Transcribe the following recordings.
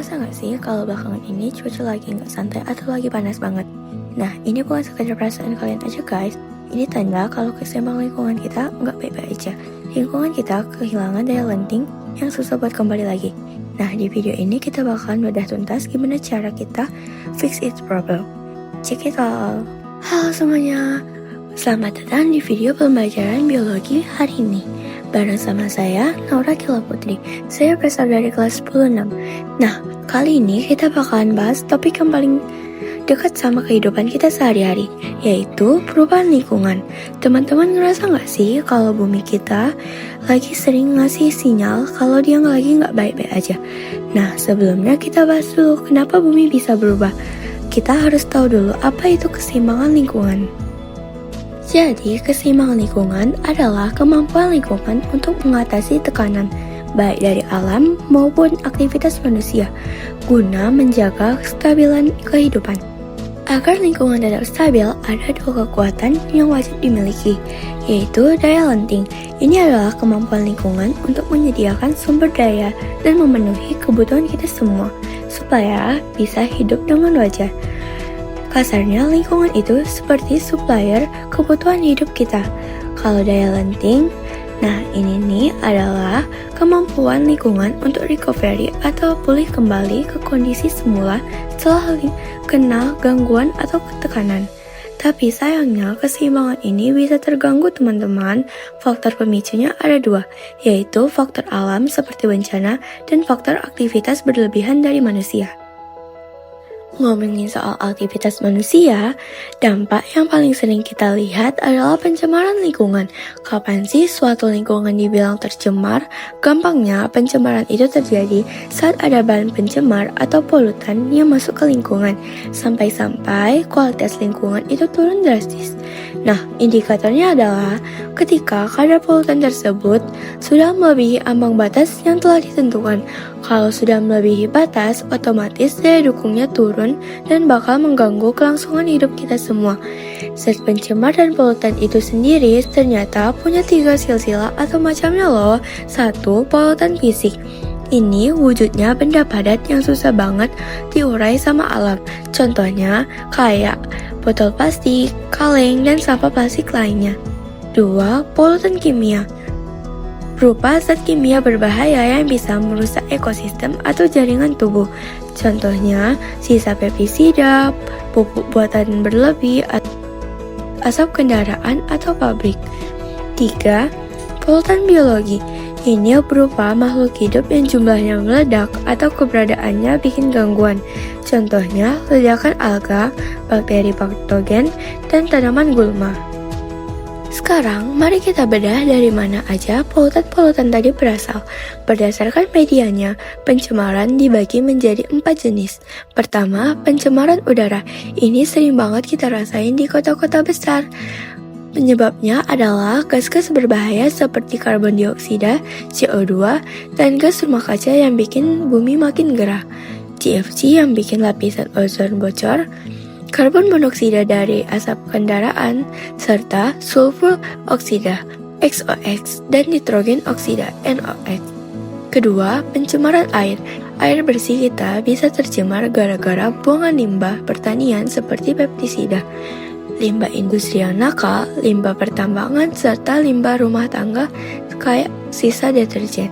ngerasa gak sih kalau belakangan ini cuaca lagi gak santai atau lagi panas banget? Nah, ini bukan sekedar perasaan kalian aja guys. Ini tanda kalau keseimbangan lingkungan kita gak baik-baik aja. Lingkungan kita kehilangan daya lenting yang susah buat kembali lagi. Nah, di video ini kita bakalan bedah tuntas gimana cara kita fix its problem. Check it out. Halo semuanya, selamat datang di video pembelajaran biologi hari ini. Bareng sama saya, Naura Kila Putri. Saya berasal dari kelas 10-6. Nah, kali ini kita bakalan bahas topik yang paling dekat sama kehidupan kita sehari-hari, yaitu perubahan lingkungan. Teman-teman ngerasa nggak sih kalau bumi kita lagi sering ngasih sinyal kalau dia lagi nggak baik-baik aja? Nah, sebelumnya kita bahas dulu kenapa bumi bisa berubah. Kita harus tahu dulu apa itu keseimbangan lingkungan. Jadi, keseimbangan lingkungan adalah kemampuan lingkungan untuk mengatasi tekanan, baik dari alam maupun aktivitas manusia, guna menjaga kestabilan kehidupan. Agar lingkungan tetap stabil, ada dua kekuatan yang wajib dimiliki, yaitu daya lenting. Ini adalah kemampuan lingkungan untuk menyediakan sumber daya dan memenuhi kebutuhan kita semua, supaya bisa hidup dengan wajar. Kasarnya, lingkungan itu seperti supplier kebutuhan hidup kita. Kalau daya lenting, nah ini nih adalah kemampuan lingkungan untuk recovery atau pulih kembali ke kondisi semula setelah kena gangguan atau tekanan. Tapi sayangnya keseimbangan ini bisa terganggu teman-teman. Faktor pemicunya ada dua, yaitu faktor alam seperti bencana dan faktor aktivitas berlebihan dari manusia. Ngomongin soal aktivitas manusia, dampak yang paling sering kita lihat adalah pencemaran lingkungan. Kapan sih suatu lingkungan dibilang tercemar? Gampangnya, pencemaran itu terjadi saat ada bahan pencemar atau polutan yang masuk ke lingkungan, sampai-sampai kualitas lingkungan itu turun drastis. Nah, indikatornya adalah ketika kadar polutan tersebut sudah melebihi ambang batas yang telah ditentukan. Kalau sudah melebihi batas, otomatis daya dukungnya turun dan bakal mengganggu kelangsungan hidup kita semua. Zat pencemar dan polutan itu sendiri ternyata punya 3 silsilah atau macamnya loh. 1. Polutan fisik. Ini wujudnya benda padat yang susah banget diurai sama alam. Contohnya kayak botol plastik, kaleng, dan sampah plastik lainnya. 2. Polutan kimia. Berupa zat kimia berbahaya yang bisa merusak ekosistem atau jaringan tubuh. Contohnya, sisa pestisida, pupuk buatan berlebih, asap kendaraan atau pabrik. 3. Polutan biologi. Ini berupa makhluk hidup yang jumlahnya meledak atau keberadaannya bikin gangguan. Contohnya, ledakan alga, bakteri patogen, dan tanaman gulma. Sekarang, mari kita bedah dari mana aja polutan-polutan tadi berasal. Berdasarkan medianya, pencemaran dibagi menjadi 4 jenis. Pertama, pencemaran udara. Ini sering banget kita rasain di kota-kota besar. Penyebabnya adalah gas-gas berbahaya seperti karbon dioksida, CO2, dan gas rumah kaca yang bikin bumi makin gerah. CFC yang bikin lapisan ozon bocor, karbon monoksida dari asap kendaraan, serta sulfur oksida (XOX) dan nitrogen oksida (NOx). Kedua, pencemaran air. Air bersih kita bisa tercemar gara-gara buangan limbah pertanian seperti pestisida, limbah industri yang nakal, limbah pertambangan, serta limbah rumah tangga kayak sisa deterjen.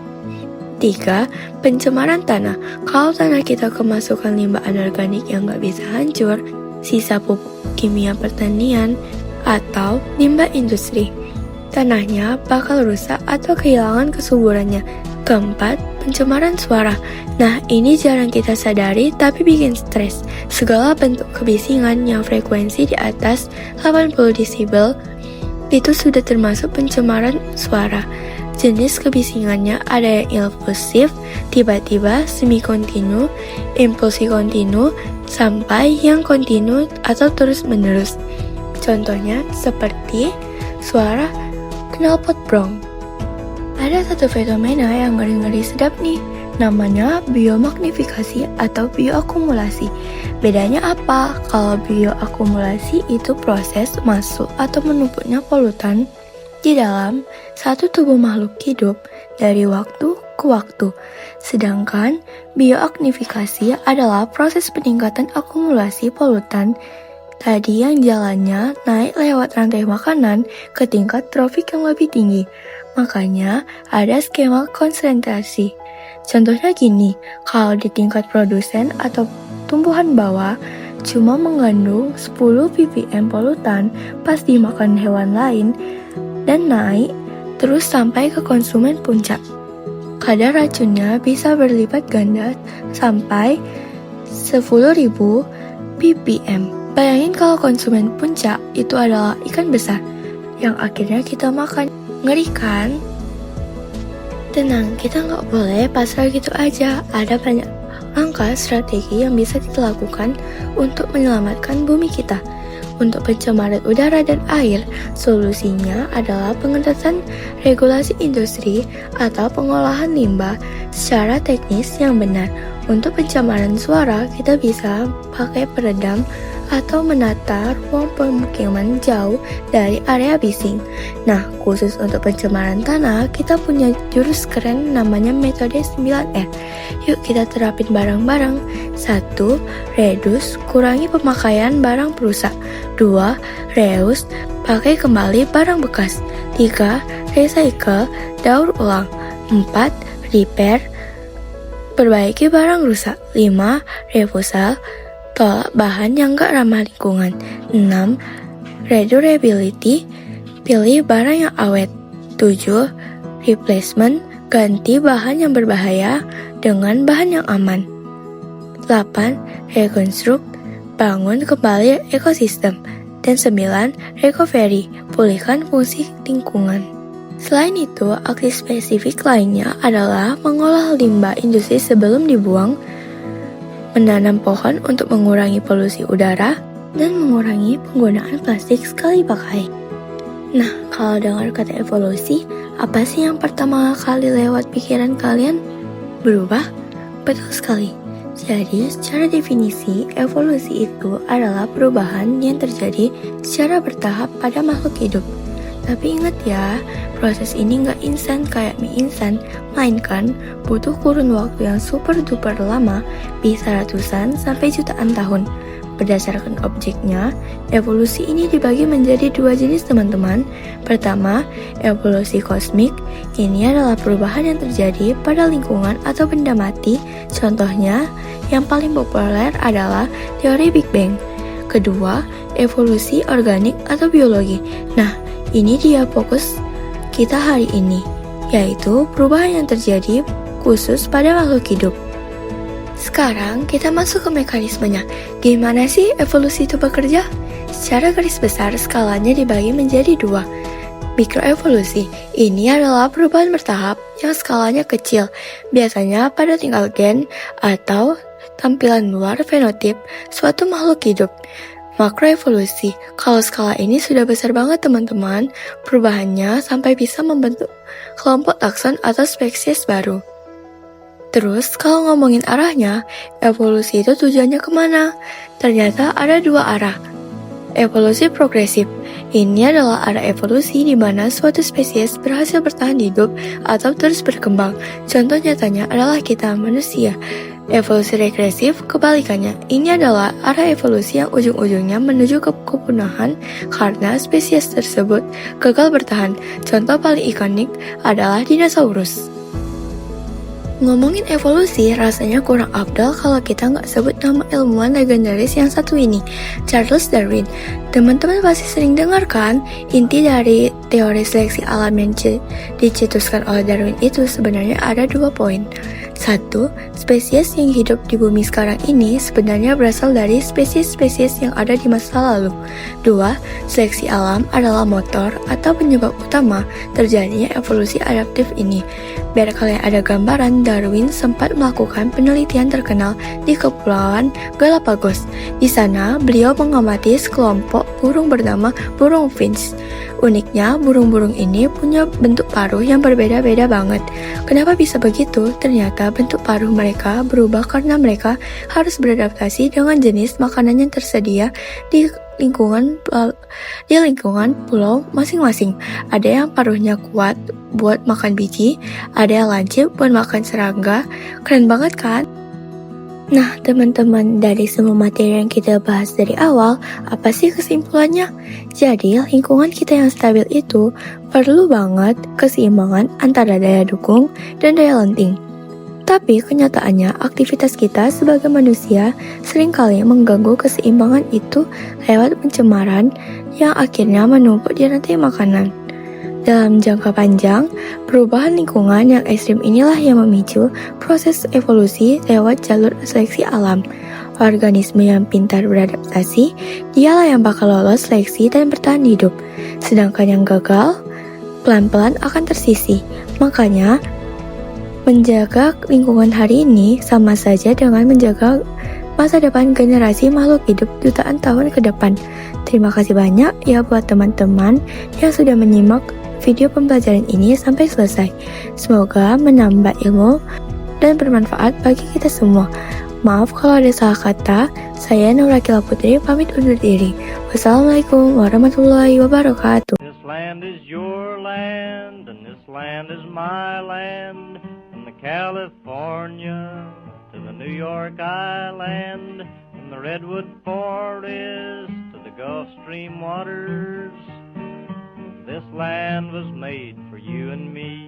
3. Pencemaran tanah. Kalau tanah kita kemasukan limbah anorganik yang gak bisa hancur, sisa pupuk kimia pertanian, atau limbah industri, tanahnya bakal rusak atau kehilangan kesuburannya. Keempat, pencemaran suara. Nah, ini jarang kita sadari tapi bikin stres. Segala bentuk kebisingan yang frekuensi di atas 80 desibel itu sudah termasuk pencemaran suara. Jenis kebisingannya ada yang impulsif, tiba-tiba, semi-kontinu, impulsi kontinu, sampai yang kontinu atau terus-menerus. Contohnya seperti suara knalpot brong. Ada satu fenomena yang ngeri-ngeri sedap nih, namanya biomagnifikasi atau bioakumulasi. Bedanya apa? Kalau bioakumulasi itu proses masuk atau menumpuknya polutan di dalam satu tubuh makhluk hidup dari waktu ke waktu. Sedangkan bioaktifikasi adalah proses peningkatan akumulasi polutan tadi yang jalannya naik lewat rantai makanan ke tingkat trofik yang lebih tinggi. Makanya ada skema konsentrasi. Contohnya gini, kalau di tingkat produsen atau tumbuhan bawah cuma mengandung 10 ppm polutan pas dimakan hewan lain dan naik terus sampai ke konsumen puncak. Kadar racunnya bisa berlipat ganda sampai 10.000 ppm. Bayangin kalau konsumen puncak itu adalah ikan besar yang akhirnya kita makan. Ngeri kan? Tenang, kita nggak boleh pasrah gitu aja. Ada banyak langkah strategi yang bisa kita lakukan untuk menyelamatkan bumi kita. Untuk pencemaran udara dan air, solusinya adalah pengetatan regulasi industri atau pengolahan limbah secara teknis yang benar. Untuk pencemaran suara, kita bisa pakai peredam atau menata ruang pemukiman jauh dari area bising. Nah, khusus untuk pencemaran tanah, kita punya jurus keren namanya metode 9R. Yuk kita terapin bareng-bareng. 1. Reduce, kurangi pemakaian barang perusak. 2. Reuse, pakai kembali barang bekas. 3. Recycle, daur ulang. 4. Repair, perbaiki barang rusak. 5. Refusal, tolak bahan yang gak ramah lingkungan. 6. Redurability, pilih barang yang awet. 7. Replacement, ganti bahan yang berbahaya dengan bahan yang aman. 8. Reconstruct, bangun kembali ekosistem. Dan 9. Recovery, pulihkan fungsi lingkungan. Selain itu, aksi spesifik lainnya adalah mengolah limbah industri sebelum dibuang, menanam pohon untuk mengurangi polusi udara, dan mengurangi penggunaan plastik sekali pakai. Nah, kalau dengar kata evolusi, apa sih yang pertama kali lewat pikiran kalian? Berubah? Betul sekali. Jadi, secara definisi, evolusi itu adalah perubahan yang terjadi secara bertahap pada makhluk hidup. Tapi ingat ya, proses ini nggak instan kayak mie instan, melainkan butuh kurun waktu yang super duper lama, bisa ratusan sampai jutaan tahun. Berdasarkan objeknya, evolusi ini dibagi menjadi dua jenis teman-teman. Pertama, evolusi kosmik. Ini adalah perubahan yang terjadi pada lingkungan atau benda mati. Contohnya, yang paling populer adalah teori Big Bang. Kedua, evolusi organik atau biologi. Nah, ini dia fokus kita hari ini, yaitu perubahan yang terjadi khusus pada makhluk hidup. Sekarang kita masuk ke mekanismenya. Gimana sih evolusi itu bekerja? Secara garis besar skalanya dibagi menjadi dua. Mikroevolusi, ini adalah perubahan bertahap yang skalanya kecil, biasanya pada tingkat gen atau tampilan luar fenotip suatu makhluk hidup. Makroevolusi, kalau skala ini sudah besar banget teman-teman, perubahannya sampai bisa membentuk kelompok takson atau spesies baru. Terus kalau ngomongin arahnya, evolusi itu tujuannya kemana? Ternyata ada dua arah. Evolusi progresif, ini adalah arah evolusi di mana suatu spesies berhasil bertahan hidup atau terus berkembang. Contoh nyatanya adalah kita manusia. Evolusi regresif, kebalikannya, ini adalah arah evolusi yang ujung-ujungnya menuju ke kepunahan karena spesies tersebut gagal bertahan. Contoh paling ikonik adalah dinosaurus. Ngomongin evolusi, rasanya kurang afdal kalau kita nggak sebut nama ilmuwan legendaris yang satu ini, Charles Darwin. Teman-teman pasti sering dengar kan, inti dari teori seleksi alam yang dicetuskan oleh Darwin itu sebenarnya ada 2 poin. 1. Spesies yang hidup di bumi sekarang ini sebenarnya berasal dari spesies-spesies yang ada di masa lalu. 2. Seleksi alam adalah motor atau penyebab utama terjadinya evolusi adaptif ini. Biar kalian ada gambaran, Darwin sempat melakukan penelitian terkenal di Kepulauan Galapagos. Di sana, beliau mengamati sekelompok burung bernama burung finch. Uniknya, burung-burung ini punya bentuk paruh yang berbeda-beda banget. Kenapa bisa begitu? Ternyata bentuk paruh mereka berubah karena mereka harus beradaptasi dengan jenis makanan yang tersedia di lingkungan pulau masing-masing. Ada yang paruhnya kuat buat makan biji, ada yang lancip buat makan serangga. Keren banget kan? Nah, teman-teman, dari semua materi yang kita bahas dari awal, apa sih kesimpulannya? Jadi, lingkungan kita yang stabil itu perlu banget keseimbangan antara daya dukung dan daya lenting. Tapi kenyataannya, aktivitas kita sebagai manusia seringkali mengganggu keseimbangan itu lewat pencemaran yang akhirnya menumpuk di rantai makanan. Dalam jangka panjang, perubahan lingkungan yang ekstrim inilah yang memicu proses evolusi lewat jalur seleksi alam. Organisme yang pintar beradaptasi, dialah yang bakal lolos seleksi dan bertahan hidup. Sedangkan yang gagal, pelan-pelan akan tersisih. Makanya, menjaga lingkungan hari ini sama saja dengan menjaga masa depan generasi makhluk hidup jutaan tahun ke depan. Terima kasih banyak ya buat teman-teman yang sudah menyimak video pembelajaran ini sampai selesai. Semoga menambah ilmu dan bermanfaat bagi kita semua. Maaf kalau ada salah kata. Saya Nurrakila Putri pamit undur diri. Wassalamualaikum warahmatullahi wabarakatuh. This land is your land, and this land is my land, from the California to the New York Island, from the Redwood Forest to the Gulf Stream waters. This land was made for you and me.